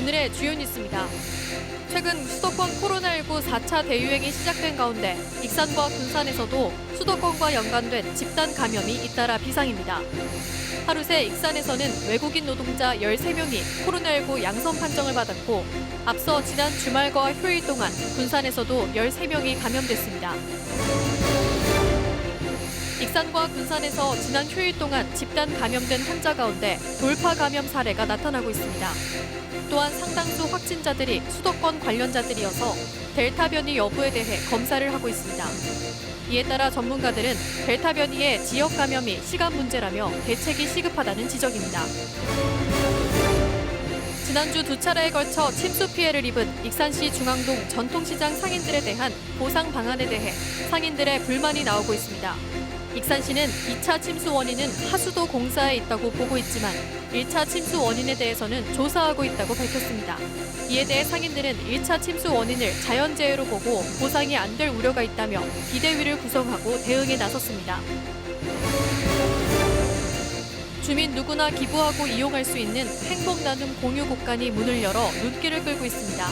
오늘의 주요 뉴스입니다. 최근 수도권 코로나19 4차 대유행이 시작된 가운데 익산과 군산에서도 수도권과 연관된 집단 감염이 잇따라 비상입니다. 하루 새 익산에서는 외국인 노동자 13명이 코로나19 양성 판정을 받았고 앞서 지난 주말과 휴일 동안 군산에서도 13명이 감염됐습니다. 익산과 군산에서 지난 휴일 동안 집단 감염된 환자 가운데 돌파 감염 사례가 나타나고 있습니다. 또한 상당수 확진자들이 수도권 관련자들이어서 델타 변이 여부에 대해 검사를 하고 있습니다. 이에 따라 전문가들은 델타 변이의 지역 감염이 시간 문제라며 대책이 시급하다는 지적입니다. 지난주 두 차례에 걸쳐 침수 피해를 입은 익산시 중앙동 전통시장 상인들에 대한 보상 방안에 대해 상인들의 불만이 나오고 있습니다. 익산시는 2차 침수 원인은 하수도 공사에 있다고 보고 있지만 1차 침수 원인에 대해서는 조사하고 있다고 밝혔습니다. 이에 대해 상인들은 1차 침수 원인을 자연재해로 보고 보상이 안 될 우려가 있다며 비대위를 구성하고 대응에 나섰습니다. 주민 누구나 기부하고 이용할 수 있는 행복나눔 공유곡간이 문을 열어 눈길을 끌고 있습니다.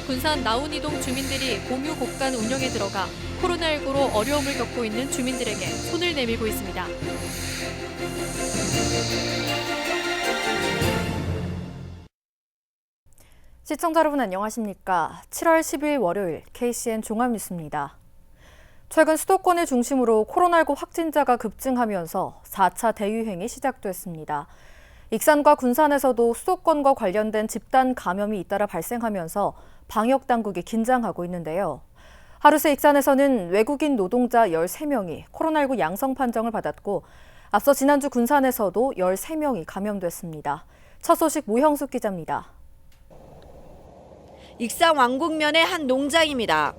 군산 나운이동 주민들이 공유곡간 운영에 들어가 코로나19로 어려움을 겪고 있는 주민들에게 손을 내밀고 있습니다. 시청자 여러분 안녕하십니까? 7월 10일 월요일 KCN 종합뉴스입니다. 최근 수도권을 중심으로 코로나19 확진자가 급증하면서 4차 대유행이 시작됐습니다. 익산과 군산에서도 수도권과 관련된 집단 감염이 잇따라 발생하면서 방역당국이 긴장하고 있는데요. 하루 새 익산에서는 외국인 노동자 13명이 코로나19 양성 판정을 받았고 앞서 지난주 군산에서도 13명이 감염됐습니다. 첫 소식 모형숙 기자입니다. 익산 왕국면의 한 농장입니다.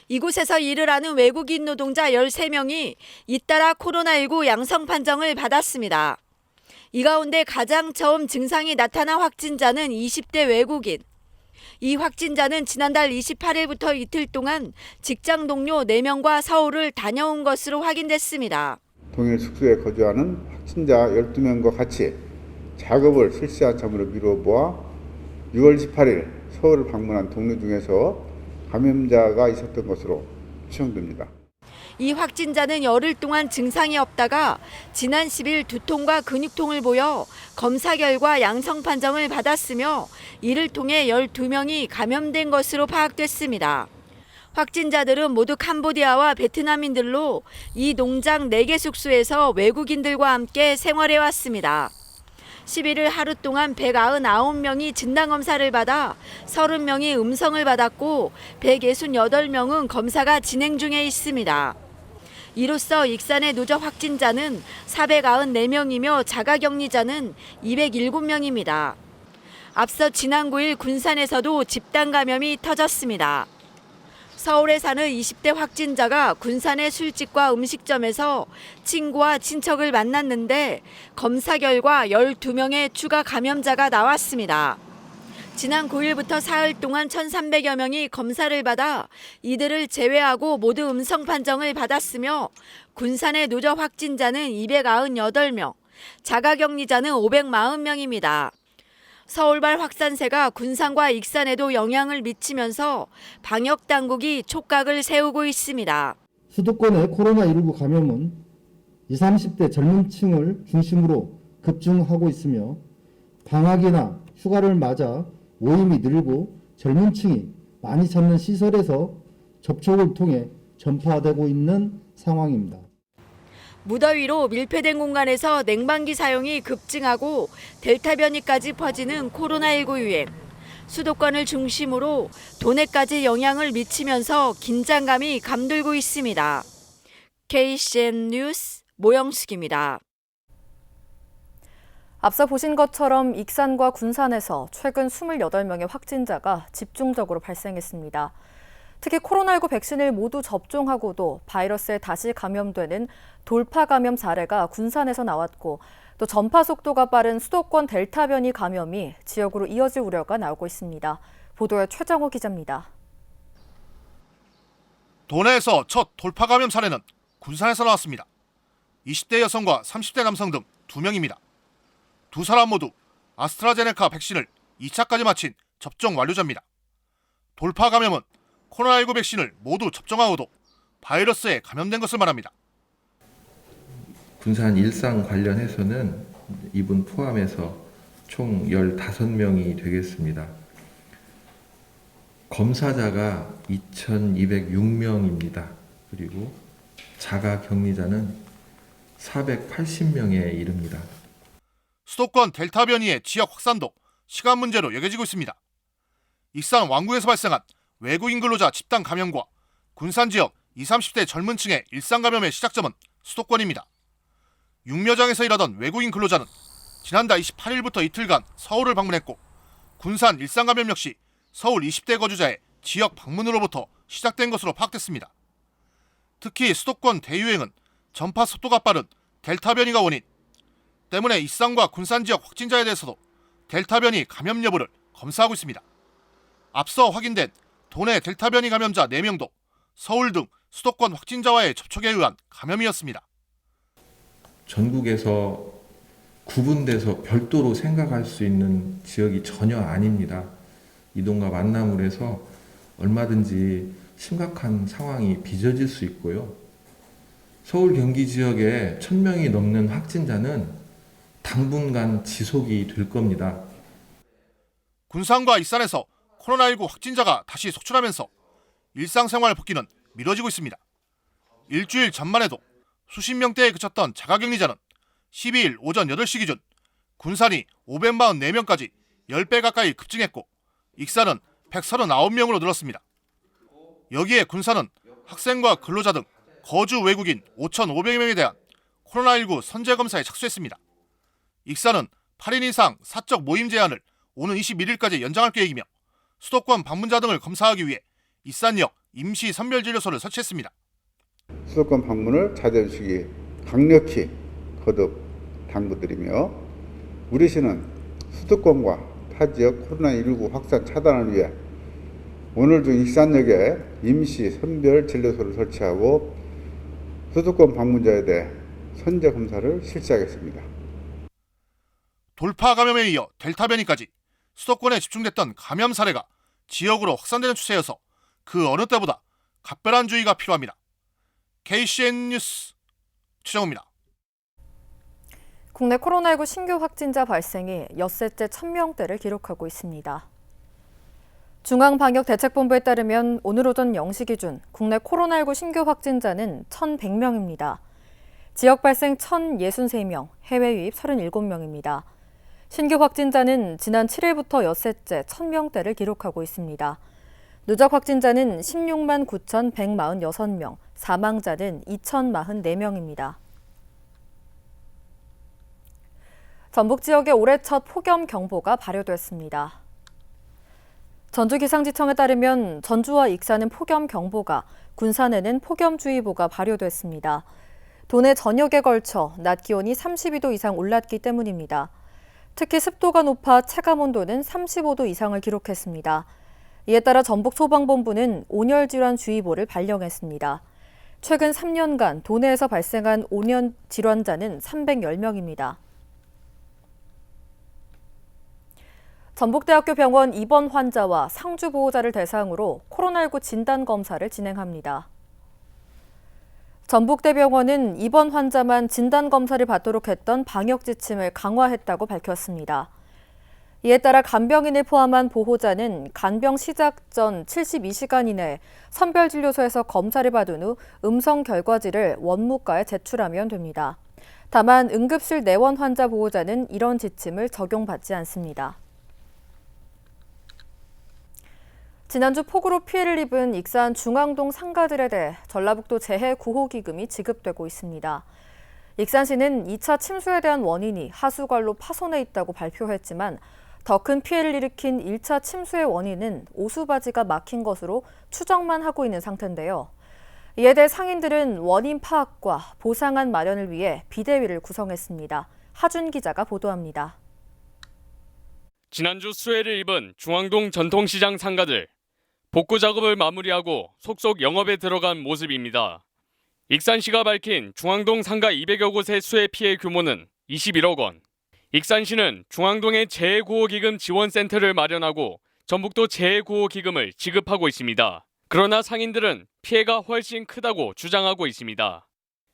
이곳에서 일을 하는 외국인 노동자 13명이 잇따라 코로나19 양성 판정을 받았습니다. 이 가운데 가장 처음 증상이 나타난 확진자는 20대 외국인. 이 확진자는 지난달 28일부터 이틀 동안 직장 동료 4명과 서울을 다녀온 것으로 확인됐습니다. 동일 숙소에 거주하는 확진자 12명과 같이 작업을 실시한 점으로 미뤄보아 6월 18일 서울을 방문한 동료 중에서 감염자가 있었던 것으로 추정됩니다. 이 확진자는 열흘 동안 증상이 없다가 지난 10일 두통과 근육통을 보여 검사 결과 양성 판정을 받았으며 이를 통해 12명이 감염된 것으로 파악됐습니다. 확진자들은 모두 캄보디아와 베트남인들로 이 농장 4개 숙소에서 외국인들과 함께 생활해 왔습니다. 11일 하루 동안 199명이 진단검사를 받아 30명이 음성을 받았고 168명은 검사가 진행 중에 있습니다. 이로써 익산의 누적 확진자는 494명이며 자가격리자는 207명입니다. 앞서 지난 9일 군산에서도 집단 감염이 터졌습니다. 서울에 사는 20대 확진자가 군산의 술집과 음식점에서 친구와 친척을 만났는데 검사 결과 12명의 추가 감염자가 나왔습니다. 지난 9일부터 사흘 동안 1,300여 명이 검사를 받아 이들을 제외하고 모두 음성 판정을 받았으며 군산의 누적 확진자는 298명, 자가격리자는 540명입니다. 서울발 확산세가 군산과 익산에도 영향을 미치면서 방역당국이 촉각을 세우고 있습니다. 수도권의 코로나19 감염은 20, 30대 젊은 층을 중심으로 급증하고 있으며 방학이나 휴가를 맞아 모임이 늘고 젊은 층이 많이 찾는 시설에서 접촉을 통해 전파되고 있는 상황입니다. 무더위로 밀폐된 공간에서 냉방기 사용이 급증하고 델타 변이까지 퍼지는 코로나19 유행. 수도권을 중심으로 도내까지 영향을 미치면서 긴장감이 감돌고 있습니다. KCN 뉴스 모영숙입니다. 앞서 보신 것처럼 익산과 군산에서 최근 28명의 확진자가 집중적으로 발생했습니다. 특히 코로나19 백신을 모두 접종하고도 바이러스에 다시 감염되는 돌파 감염 사례가 군산에서 나왔고 또 전파 속도가 빠른 수도권 델타 변이 감염이 지역으로 이어질 우려가 나오고 있습니다. 보도에 최정호 기자입니다. 도내에서 첫 돌파 감염 사례는 군산에서 나왔습니다. 20대 여성과 30대 남성 등 2명입니다. 두 사람 모두 아스트라제네카 백신을 2차까지 마친 접종 완료자입니다. 돌파 감염은 코로나19 백신을 모두 접종하고도 바이러스에 감염된 것을 말합니다. 군산 일상 관련해서는 이분 포함해서 총 15명이 되겠습니다. 검사자가 2,206명입니다. 그리고 자가 격리자는 480명에 이릅니다. 수도권 델타 변이의 지역 확산도 시간 문제로 여겨지고 있습니다. 익산 왕구에서 발생한 외국인 근로자 집단 감염과 군산 지역 20, 30대 젊은 층의 일상 감염의 시작점은 수도권입니다. 육묘장에서 일하던 외국인 근로자는 지난달 28일부터 이틀간 서울을 방문했고 군산 일상 감염 역시 서울 20대 거주자의 지역 방문으로부터 시작된 것으로 파악됐습니다. 특히 수도권 대유행은 전파 속도가 빠른 델타 변이가 원인 때문에 익산과 군산 지역 확진자에 대해서도 델타 변이 감염 여부를 검사하고 있습니다. 앞서 확인된 도내 델타 변이 감염자 4명도 서울 등 수도권 확진자와의 접촉에 의한 감염이었습니다. 전국에서 구분돼서 별도로 생각할 수 있는 지역이 전혀 아닙니다. 이동과 만남을 해서 얼마든지 심각한 상황이 빚어질 수 있고요. 서울 경기 지역에 1,000명이 넘는 확진자는 당분간 지속이 될 겁니다. 군산과 익산에서 코로나19 확진자가 다시 속출하면서 일상생활 복귀는 미뤄지고 있습니다. 일주일 전만 해도 수십 명대에 그쳤던 자가격리자는 12일 오전 8시 기준 군산이 544명까지 10배 가까이 급증했고 익산은 139명으로 늘었습니다. 여기에 군산은 학생과 근로자 등 거주 외국인 5,500명에 대한 코로나19 선제검사에 착수했습니다. 익산은 8인 이상 사적 모임 제한을 오는 21일까지 연장할 계획이며 수도권 방문자 등을 검사하기 위해 익산역 임시 선별진료소를 설치했습니다. 수도권 방문을 자제해 주시기 강력히 거듭 당부드리며 우리 시는 수도권과 타 지역 코로나19 확산 차단을 위해 오늘 중 익산역에 임시 선별 진료소를 설치하고 수도권 방문자에 대해 선제 검사를 실시하겠습니다. 돌파 감염에 이어 델타 변이까지 수도권에 집중됐던 감염 사례가 지역으로 확산되는 추세여서 그 어느 때보다 각별한 주의가 필요합니다. KCN 뉴스 최정우입니다. 국내 코로나19 신규 확진자 발생이 엿새째 1,000명대를 기록하고 있습니다. 중앙방역대책본부에 따르면 오늘 오전 0시 기준 국내 코로나19 신규 확진자는 1,100명입니다. 지역 발생 1,063명, 해외 유입 37명입니다. 신규 확진자는 지난 7일부터 엿새째 1,000명대를 기록하고 있습니다. 누적 확진자는 16만 9,146명, 사망자는 2,044명입니다. 전북 지역에 올해 첫 폭염경보가 발효됐습니다. 전주기상지청에 따르면 전주와 익산은 폭염경보가, 군산에는 폭염주의보가 발효됐습니다. 도내 전역에 걸쳐 낮 기온이 32도 이상 올랐기 때문입니다. 특히 습도가 높아 체감온도는 35도 이상을 기록했습니다. 이에 따라 전북소방본부는 온열질환주의보를 발령했습니다. 최근 3년간 도내에서 발생한 온열 질환자는 310명입니다. 전북대학교 병원 입원 환자와 상주 보호자를 대상으로 코로나19 진단검사를 진행합니다. 전북대병원은 입원 환자만 진단검사를 받도록 했던 방역 지침을 강화했다고 밝혔습니다. 이에 따라 간병인을 포함한 보호자는 간병 시작 전 72시간 이내에 선별진료소에서 검사를 받은 후 음성 결과지를 원무과에 제출하면 됩니다. 다만 응급실 내원 환자 보호자는 이런 지침을 적용받지 않습니다. 지난주 폭우로 피해를 입은 익산 중앙동 상가들에 대해 전라북도 재해구호기금이 지급되고 있습니다. 익산시는 2차 침수에 대한 원인이 하수관로 파손에 있다고 발표했지만 더 큰 피해를 일으킨 1차 침수의 원인은 오수바지가 막힌 것으로 추정만 하고 있는 상태인데요. 이에 대해 상인들은 원인 파악과 보상안 마련을 위해 비대위를 구성했습니다. 하준 기자가 보도합니다. 지난주 수해를 입은 중앙동 전통시장 상가들. 복구 작업을 마무리하고 속속 영업에 들어간 모습입니다. 익산시가 밝힌 중앙동 상가 200여 곳의 수해 피해 규모는 21억 원. 익산시는 중앙동에 재해구호기금 지원센터를 마련하고 전북도 재해구호기금을 지급하고 있습니다. 그러나 상인들은 피해가 훨씬 크다고 주장하고 있습니다.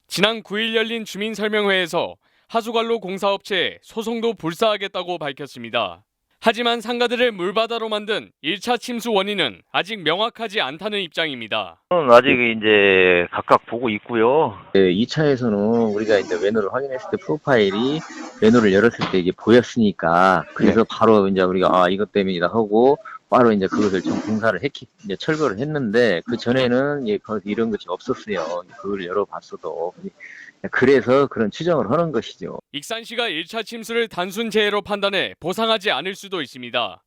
지난 9일 열린 주민설명회에서 하수관로 공사업체에 소송도 불사하겠다고 밝혔습니다. 하지만 상가들을 물바다로 만든 1차 침수 원인은 아직 명확하지 않다는 입장입니다. 아직 이제 각각 보고 있고요. 2차에서는 우리가 이제 외노를 확인했을 때 프로파일이 외노를 열었을 때 이게 보였으니까 그래서 바로 이제 우리가 이것 때문이다 하고 바로 이제 그것을 좀 공사를 이제 철거를 했는데 그 전에는 이런 것이 없었어요. 그걸 열어봤어도. 그래서 그런 추정을 하는 것이죠. 익산시가 1차 침수를 단순 재해로 판단해 보상하지 않을 수도 있습니다.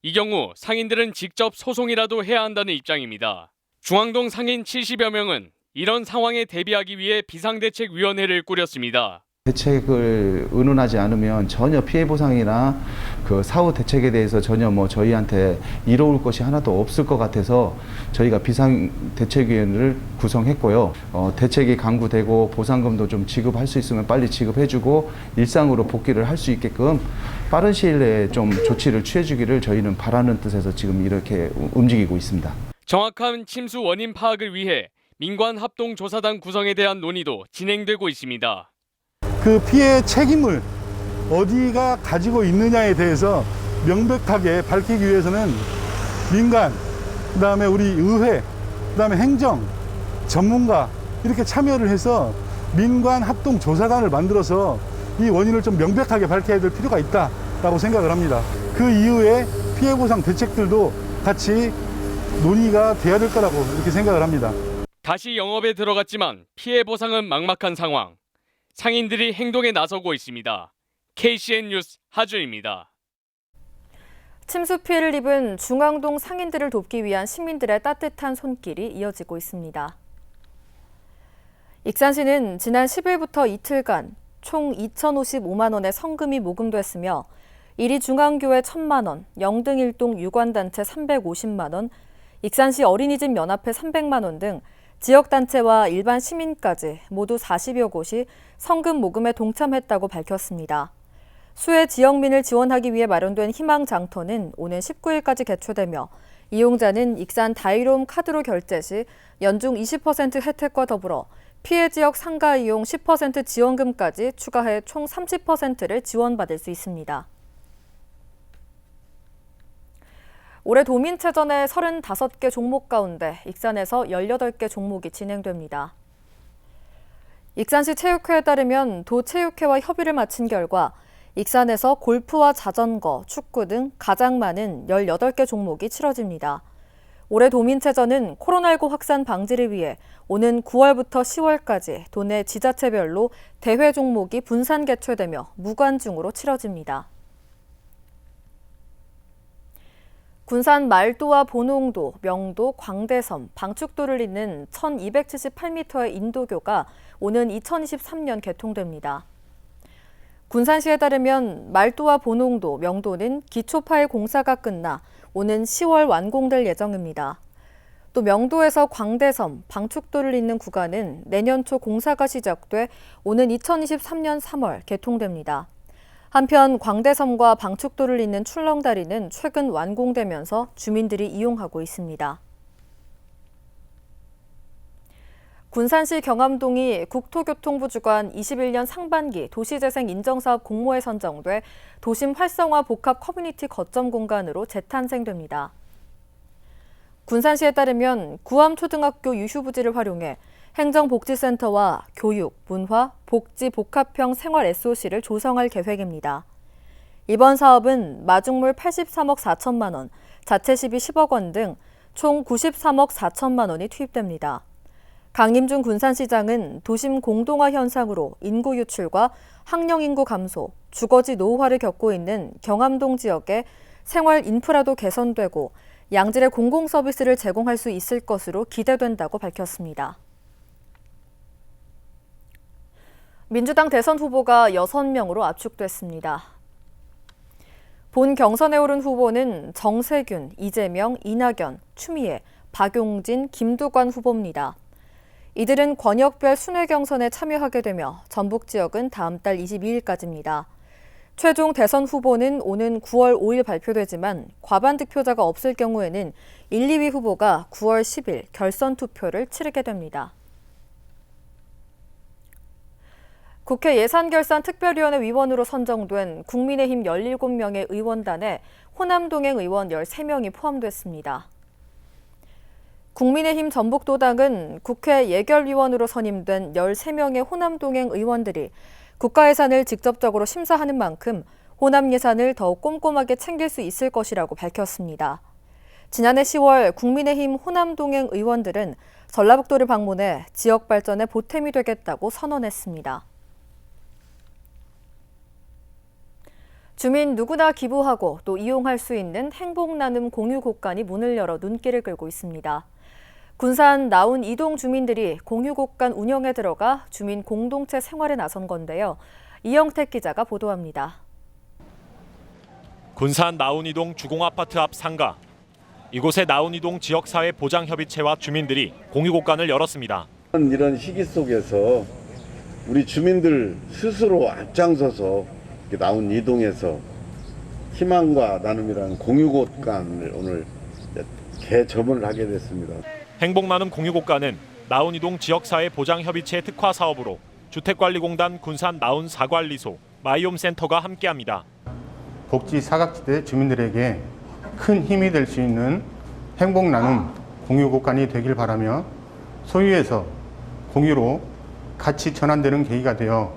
이 경우 상인들은 직접 소송이라도 해야 한다는 입장입니다. 중앙동 상인 70여 명은 이런 상황에 대비하기 위해 비상대책위원회를 꾸렸습니다. 대책을 의논하지 않으면 전혀 피해 보상이나 그 사후 대책에 대해서 전혀 저희한테 이로울 것이 하나도 없을 것 같아서 저희가 비상대책위원회를 구성했고요. 대책이 강구되고 보상금도 좀 지급할 수 있으면 빨리 지급해주고 일상으로 복귀를 할 수 있게끔 빠른 시일 내에 좀 조치를 취해주기를 저희는 바라는 뜻에서 지금 이렇게 움직이고 있습니다. 정확한 침수 원인 파악을 위해 민관합동조사단 구성에 대한 논의도 진행되고 있습니다. 그 피해 책임을 어디가 가지고 있느냐에 대해서 명백하게 밝히기 위해서는 민간, 그다음에 우리 의회, 그다음에 행정, 전문가 이렇게 참여를 해서 민관 합동 조사단을 만들어서 이 원인을 좀 명백하게 밝혀야 될 필요가 있다라고 생각을 합니다. 그 이후에 피해 보상 대책들도 같이 논의가 돼야 될 거라고 이렇게 생각을 합니다. 다시 영업에 들어갔지만 피해 보상은 막막한 상황. 상인들이 행동에 나서고 있습니다. KCN 뉴스 하준입니다. 침수 피해를 입은 중앙동 상인들을 돕기 위한 시민들의 따뜻한 손길이 이어지고 있습니다. 익산시는 지난 10일부터 이틀간 총 2,055만 원의 성금이 모금됐으며 이리 중앙교회 1,000만 원, 영등일동 유관단체 350만 원, 익산시 어린이집 연합회 300만 원 등 지역단체와 일반 시민까지 모두 40여 곳이 성금 모금에 동참했다고 밝혔습니다. 수해 지역민을 지원하기 위해 마련된 희망장터는 오는 19일까지 개최되며 이용자는 익산 다이롬 카드로 결제 시 연중 20% 혜택과 더불어 피해 지역 상가 이용 10% 지원금까지 추가해 총 30%를 지원받을 수 있습니다. 올해 도민체전의 35개 종목 가운데 익산에서 18개 종목이 진행됩니다. 익산시 체육회에 따르면 도체육회와 협의를 마친 결과 익산에서 골프와 자전거, 축구 등 가장 많은 18개 종목이 치러집니다. 올해 도민체전은 코로나19 확산 방지를 위해 오는 9월부터 10월까지 도내 지자체별로 대회 종목이 분산 개최되며 무관중으로 치러집니다. 군산 말도와 보농도, 명도, 광대섬, 방축도를 잇는 1278m의 인도교가 오는 2023년 개통됩니다. 군산시에 따르면 말도와 보농도, 명도는 기초파일 공사가 끝나 오는 10월 완공될 예정입니다. 또 명도에서 광대섬, 방축도를 잇는 구간은 내년 초 공사가 시작돼 오는 2023년 3월 개통됩니다. 한편 광대섬과 방축도를 잇는 출렁다리는 최근 완공되면서 주민들이 이용하고 있습니다. 군산시 경암동이 국토교통부 주관 21년 상반기 도시재생 인정사업 공모에 선정돼 도심 활성화 복합 커뮤니티 거점 공간으로 재탄생됩니다. 군산시에 따르면 구암초등학교 유휴부지를 활용해 행정복지센터와 교육, 문화, 복지 복합형 생활 SOC를 조성할 계획입니다. 이번 사업은 마중물 83억 4천만 원, 자체 시비 10억 원 등 총 93억 4천만 원이 투입됩니다. 강임중 군산시장은 도심 공동화 현상으로 인구 유출과 학령 인구 감소, 주거지 노후화를 겪고 있는 경암동 지역의 생활 인프라도 개선되고 양질의 공공 서비스를 제공할 수 있을 것으로 기대된다고 밝혔습니다. 민주당 대선 후보가 6명으로 압축됐습니다. 본 경선에 오른 후보는 정세균, 이재명, 이낙연, 추미애, 박용진, 김두관 후보입니다. 이들은 권역별 순회 경선에 참여하게 되며 전북 지역은 다음 달 22일까지입니다. 최종 대선 후보는 오는 9월 5일 발표되지만 과반 득표자가 없을 경우에는 1, 2위 후보가 9월 10일 결선 투표를 치르게 됩니다. 국회 예산결산특별위원회 위원으로 선정된 국민의힘 17명의 의원단에 호남동행 의원 13명이 포함됐습니다. 국민의힘 전북도당은 국회 예결위원으로 선임된 13명의 호남동행 의원들이 국가 예산을 직접적으로 심사하는 만큼 호남 예산을 더욱 꼼꼼하게 챙길 수 있을 것이라고 밝혔습니다. 지난해 10월 국민의힘 호남동행 의원들은 전라북도를 방문해 지역 발전에 보탬이 되겠다고 선언했습니다. 주민 누구나 기부하고 또 이용할 수 있는 행복나눔 공유곡간이 문을 열어 눈길을 끌고 있습니다. 군산 나운 이동 주민들이 공유곡간 운영에 들어가 주민 공동체 생활에 나선 건데요. 이영택 기자가 보도합니다. 군산 나운이동 주공아파트 앞 상가. 이곳에 나운이동 지역사회 보장협의체와 주민들이 공유곡간을 열었습니다. 이런 시기 속에서 우리 주민들 스스로 앞장서서 나운이동에서 희망과 나눔이라는 공유곡간을 오늘 개점을 하게 됐습니다. 행복나눔 공유곡간은 나운이동 지역사회 보장협의체 특화 사업으로 주택관리공단 군산 나운 사관리소, 마이홈센터가 함께합니다. 복지 사각지대 주민들에게 큰 힘이 될 수 있는 행복나눔 공유곡간이 되길 바라며 소유에서 공유로 같이 전환되는 계기가 되어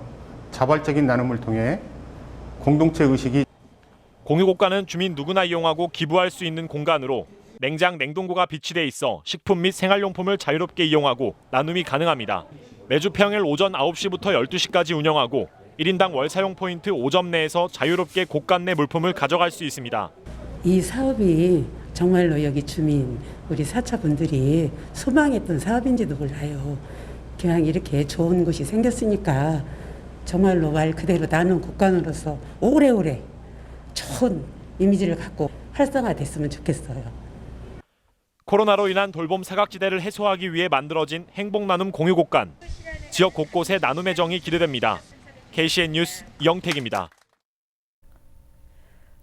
자발적인 나눔을 통해 공동체 의식이 공유곡간은 주민 누구나 이용하고 기부할 수 있는 공간으로 냉장, 냉동고가 비치돼 있어 식품 및 생활용품을 자유롭게 이용하고 나눔이 가능합니다. 매주 평일 오전 9시부터 12시까지 운영하고 1인당 월 사용 포인트 5점 내에서 자유롭게 곡간 내 물품을 가져갈 수 있습니다. 이 사업이 정말로 여기 주민, 우리 사차분들이 소망했던 사업인지도 몰라요. 그냥 이렇게 좋은 곳이 생겼으니까 정말로 말 그대로 나눔 곡간으로서 오래오래 좋은 이미지를 갖고 활성화됐으면 좋겠어요. 코로나로 인한 돌봄 사각지대를 해소하기 위해 만들어진 행복나눔 공유곡간. 지역 곳곳에 나눔의 정이 기대됩니다. KCN 뉴스 이영택입니다.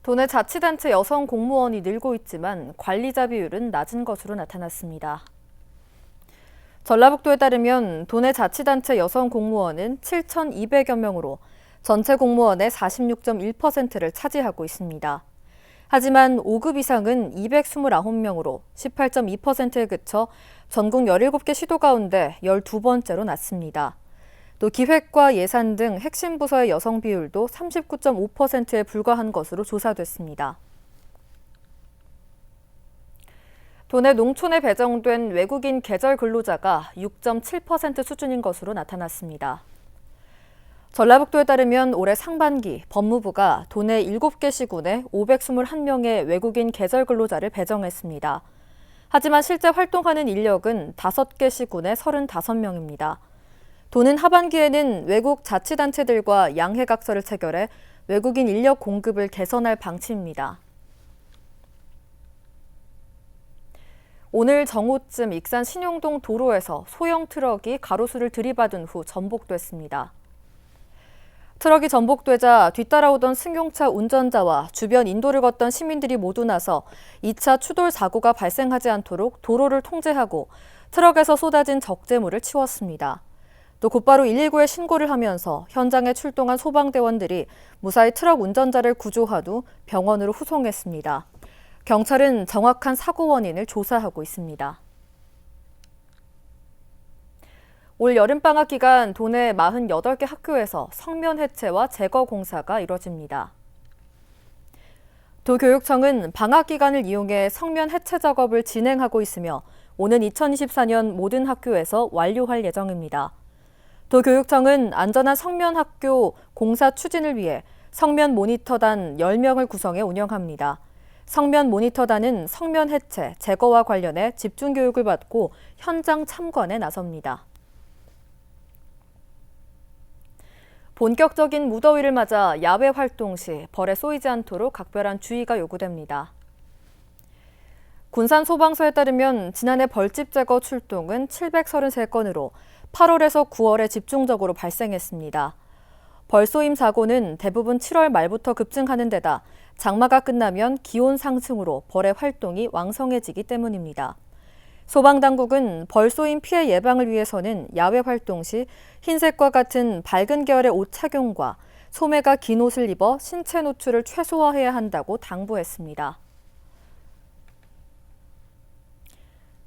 도내 자치단체 여성 공무원이 늘고 있지만 관리자 비율은 낮은 것으로 나타났습니다. 전라북도에 따르면 도내 자치단체 여성 공무원은 7,200여 명으로 전체 공무원의 46.1%를 차지하고 있습니다. 하지만 5급 이상은 229명으로 18.2%에 그쳐 전국 17개 시도 가운데 12번째로 낮습니다. 또 기획과 예산 등 핵심 부서의 여성 비율도 39.5%에 불과한 것으로 조사됐습니다. 도내 농촌에 배정된 외국인 계절 근로자가 6.7% 수준인 것으로 나타났습니다. 전라북도에 따르면 올해 상반기 법무부가 도내 7개 시군에 521명의 외국인 계절 근로자를 배정했습니다. 하지만 실제 활동하는 인력은 5개 시군에 35명입니다. 도는 하반기에는 외국 자치단체들과 양해각서를 체결해 외국인 인력 공급을 개선할 방침입니다. 오늘 정오쯤 익산 신용동 도로에서 소형 트럭이 가로수를 들이받은 후 전복됐습니다. 트럭이 전복되자 뒤따라오던 승용차 운전자와 주변 인도를 걷던 시민들이 모두 나서 2차 추돌 사고가 발생하지 않도록 도로를 통제하고 트럭에서 쏟아진 적재물을 치웠습니다. 또 곧바로 119에 신고를 하면서 현장에 출동한 소방대원들이 무사히 트럭 운전자를 구조한 후 병원으로 후송했습니다. 경찰은 정확한 사고 원인을 조사하고 있습니다. 올 여름방학 기간 도내 48개 학교에서 성면 해체와 제거 공사가 이뤄집니다. 도교육청은 방학 기간을 이용해 성면 해체 작업을 진행하고 있으며 오는 2024년 모든 학교에서 완료할 예정입니다. 도교육청은 안전한 성면 학교 공사 추진을 위해 성면 모니터단 10명을 구성해 운영합니다. 성면 모니터단은 성면 해체, 제거와 관련해 집중 교육을 받고 현장 참관에 나섭니다. 본격적인 무더위를 맞아 야외 활동 시 벌에 쏘이지 않도록 각별한 주의가 요구됩니다. 군산 소방서에 따르면 지난해 벌집 제거 출동은 733건으로 8월에서 9월에 집중적으로 발생했습니다. 벌쏘임 사고는 대부분 7월 말부터 급증하는 데다 장마가 끝나면 기온 상승으로 벌의 활동이 왕성해지기 때문입니다. 소방당국은 벌쏘임 피해 예방을 위해서는 야외 활동 시 흰색과 같은 밝은 계열의 옷 착용과 소매가 긴 옷을 입어 신체 노출을 최소화해야 한다고 당부했습니다.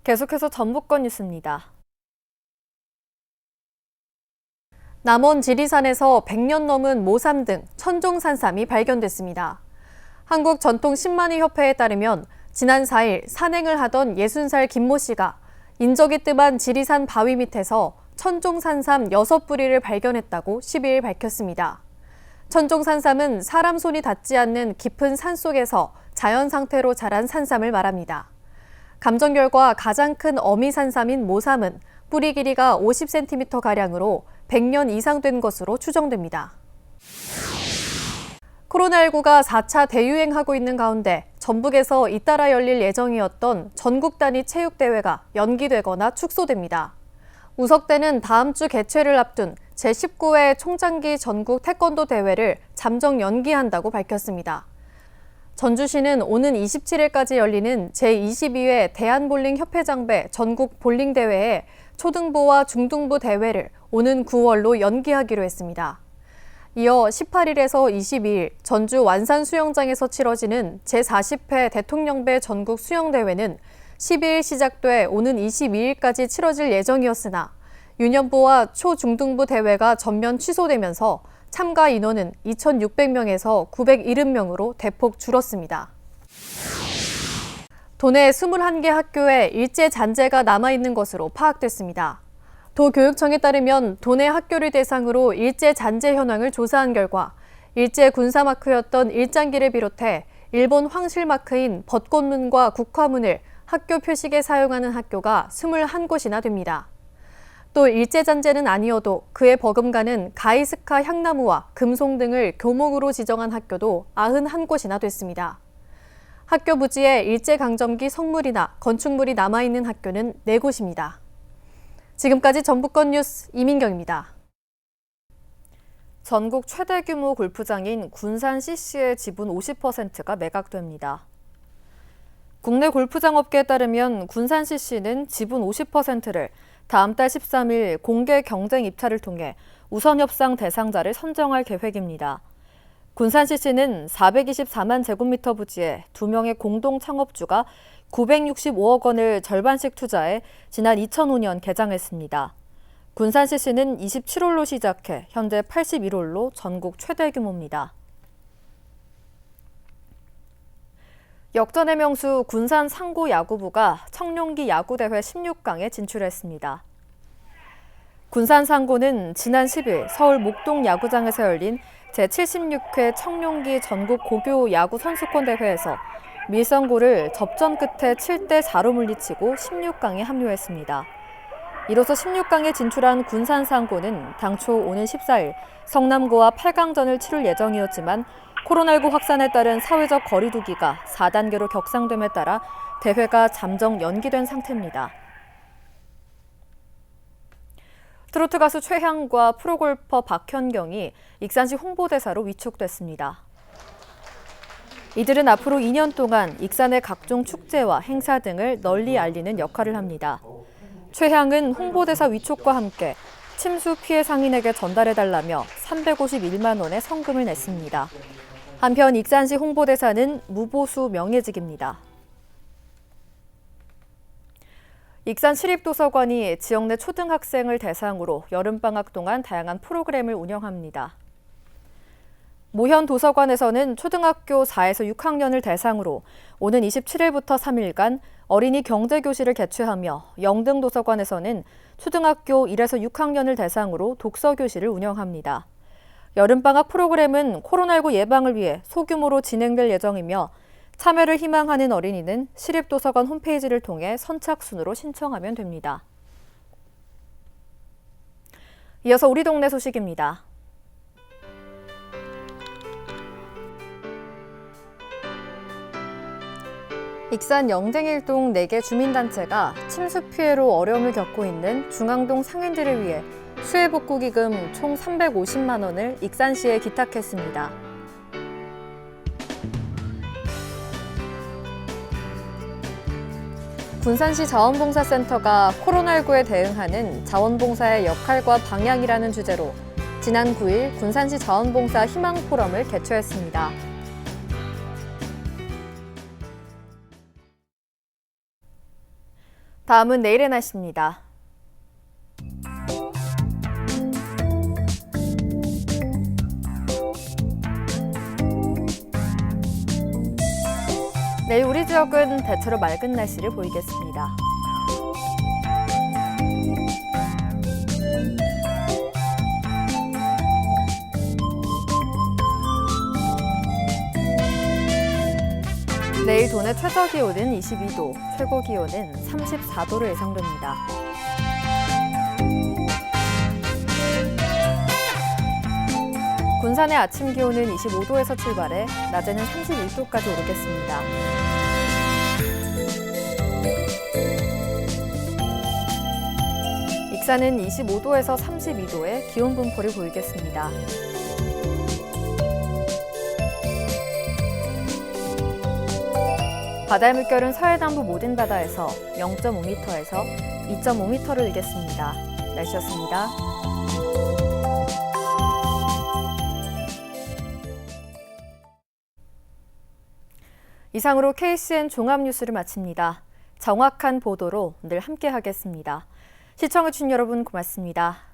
계속해서 전북권 뉴스입니다. 남원 지리산에서 100년 넘은 모삼 등 천종산삼이 발견됐습니다. 한국전통신만이협회에 따르면 지난 4일 산행을 하던 60살 김모 씨가 인적이 뜸한 지리산 바위 밑에서 천종산삼 6뿌리를 발견했다고 12일 밝혔습니다. 천종산삼은 사람 손이 닿지 않는 깊은 산속에서 자연 상태로 자란 산삼을 말합니다. 감정 결과 가장 큰 어미산삼인 모삼은 뿌리 길이가 50cm가량으로 100년 이상 된 것으로 추정됩니다. 코로나19가 4차 대유행하고 있는 가운데 전북에서 잇따라 열릴 예정이었던 전국 단위 체육대회가 연기되거나 축소됩니다. 우석대는 다음 주 개최를 앞둔 제19회 총장기 전국 태권도 대회를 잠정 연기한다고 밝혔습니다. 전주시는 오는 27일까지 열리는 제22회 대한볼링협회장배 전국 볼링대회에 초등부와 중등부 대회를 오는 9월로 연기하기로 했습니다. 이어 18일에서 22일 전주 완산 수영장에서 치러지는 제40회 대통령배 전국 수영대회는 12일 시작돼 오는 22일까지 치러질 예정이었으나 유년부와 초중등부 대회가 전면 취소되면서 참가 인원은 2,600명에서 970명으로 대폭 줄었습니다. 도내 21개 학교에 일제 잔재가 남아있는 것으로 파악됐습니다. 도교육청에 따르면 도내 학교를 대상으로 일제 잔재 현황을 조사한 결과 일제 군사마크였던 일장기를 비롯해 일본 황실마크인 벚꽃문과 국화문을 학교 표식에 사용하는 학교가 21곳이나 됩니다. 또 일제잔재는 아니어도 그에 버금가는 가이스카 향나무와 금송 등을 교목으로 지정한 학교도 91곳이나 됐습니다. 학교 부지에 일제강점기 성물이나 건축물이 남아있는 학교는 4곳입니다. 지금까지 전북권 뉴스 이민경입니다. 전국 최대 규모 골프장인 군산 CC의 지분 50%가 매각됩니다. 국내 골프장 업계에 따르면 군산 CC는 지분 50%를 다음 달 13일 공개 경쟁 입찰을 통해 우선 협상 대상자를 선정할 계획입니다. 군산 CC는 424만 제곱미터 부지에 2명의 공동 창업주가 965억 원을 절반씩 투자해 지난 2005년 개장했습니다. 군산 CC는 27홀로 시작해 현재 81홀로 전국 최대 규모입니다. 역전의 명수 군산 상고 야구부가 청룡기 야구대회 16강에 진출했습니다. 군산 상고는 지난 10일 서울 목동 야구장에서 열린 제76회 청룡기 전국 고교 야구 선수권 대회에서 밀성고를 접전 끝에 7대4로 물리치고 16강에 합류했습니다. 이로써 16강에 진출한 군산 상고는 당초 오는 14일 성남고와 8강전을 치를 예정이었지만 코로나19 확산에 따른 사회적 거리 두기가 4단계로 격상됨에 따라 대회가 잠정 연기된 상태입니다. 트로트 가수 최향과 프로골퍼 박현경이 익산시 홍보대사로 위촉됐습니다. 이들은 앞으로 2년 동안 익산의 각종 축제와 행사 등을 널리 알리는 역할을 합니다. 최향은 홍보대사 위촉과 함께 침수 피해 상인에게 전달해달라며 351만 원의 성금을 냈습니다. 한편 익산시 홍보대사는 무보수 명예직입니다. 익산 시립도서관이 지역 내 초등학생을 대상으로 여름방학 동안 다양한 프로그램을 운영합니다. 모현 도서관에서는 초등학교 4에서 6학년을 대상으로 오는 27일부터 3일간 어린이 경제교실을 개최하며 영등도서관에서는 초등학교 1에서 6학년을 대상으로 독서교실을 운영합니다. 여름방학 프로그램은 코로나19 예방을 위해 소규모로 진행될 예정이며 참여를 희망하는 어린이는 시립도서관 홈페이지를 통해 선착순으로 신청하면 됩니다. 이어서 우리 동네 소식입니다. 익산 영쟁일동 4개 주민단체가 침수 피해로 어려움을 겪고 있는 중앙동 상인들을 위해 수해복구기금 총 350만 원을 익산시에 기탁했습니다. 군산시 자원봉사센터가 코로나19에 대응하는 자원봉사의 역할과 방향이라는 주제로 지난 9일 군산시 자원봉사 희망포럼을 개최했습니다. 다음은 내일의 날씨입니다. 내일 우리 지역은 대체로 맑은 날씨를 보이겠습니다. 내일 도내 최저기온은 22도, 최고기온은 34도로 예상됩니다. 군산의 아침 기온은 25도에서 출발해 낮에는 31도까지 오르겠습니다. 익산은 25도에서 32도의 기온 분포를 보이겠습니다. 바다의 물결은 서해남부 모든 바다에서 0.5m에서 2.5m를 일겠습니다. 날씨였습니다. 이상으로 KCN 종합뉴스를 마칩니다. 정확한 보도로 늘 함께하겠습니다. 시청해주신 여러분 고맙습니다.